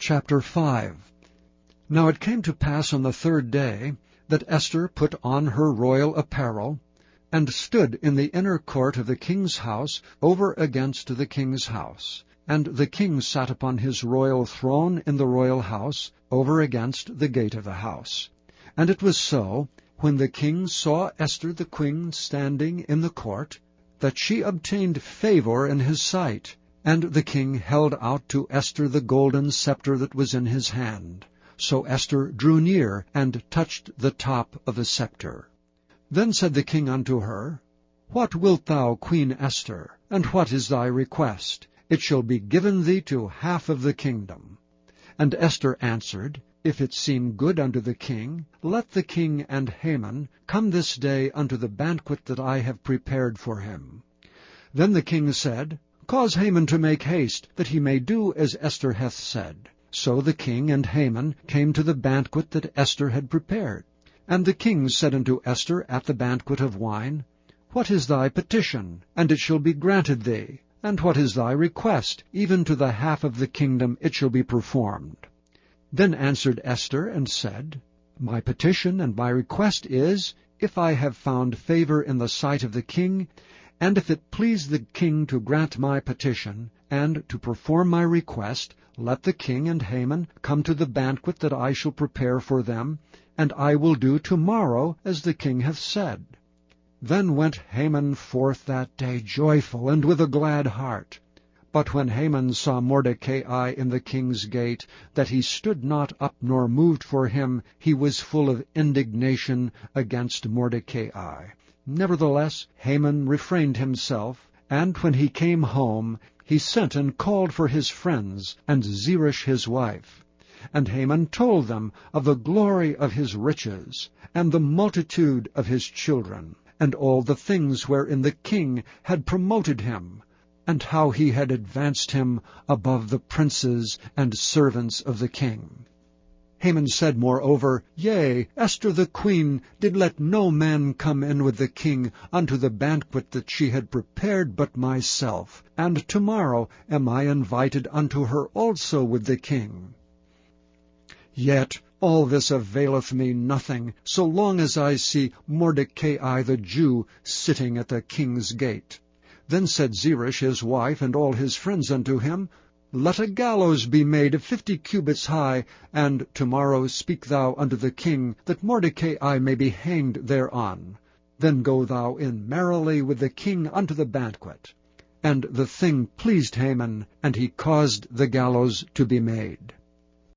Chapter 5. Now it came to pass on the third day that Esther put on her royal apparel, and stood in the inner court of the king's house over against the king's house. And the king sat upon his royal throne in the royal house, over against the gate of the house. And it was so, when the king saw Esther the queen standing in the court, that she obtained favor in his sight. And the king held out to Esther the golden scepter that was in his hand. So Esther drew near, and touched the top of the scepter. Then said the king unto her, What wilt thou, Queen Esther, and what is thy request? It shall be given thee to half of the kingdom. And Esther answered, If it seem good unto the king, let the king and Haman come this day unto the banquet that I have prepared for him. Then the king said, Cause Haman to make haste, that he may do as Esther hath said. So the king and Haman came to the banquet that Esther had prepared. And the king said unto Esther at the banquet of wine, What is thy petition? And it shall be granted thee. And what is thy request? Even to the half of the kingdom it shall be performed. Then answered Esther and said, My petition and my request is, if I have found favor in the sight of the king, and if it please the king to grant my petition, and to perform my request, let the king and Haman come to the banquet that I shall prepare for them, and I will do tomorrow as the king hath said. Then went Haman forth that day joyful, and with a glad heart. But when Haman saw Mordecai in the king's gate, that he stood not up nor moved for him, he was full of indignation against Mordecai. Nevertheless Haman refrained himself, and when he came home, he sent and called for his friends, and Zeresh his wife. And Haman told them of the glory of his riches, and the multitude of his children, and all the things wherein the king had promoted him, and how he had advanced him above the princes and servants of the king. Haman said moreover, Yea, Esther the queen did let no man come in with the king unto the banquet that she had prepared but myself, and tomorrow am I invited unto her also with the king. Yet all this availeth me nothing, so long as I see Mordecai the Jew sitting at the king's gate. Then said Zeresh his wife and all his friends unto him, Let a gallows be made of 50 cubits high, and tomorrow speak thou unto the king, that Mordecai may be hanged thereon. Then go thou in merrily with the king unto the banquet. And the thing pleased Haman, and he caused the gallows to be made.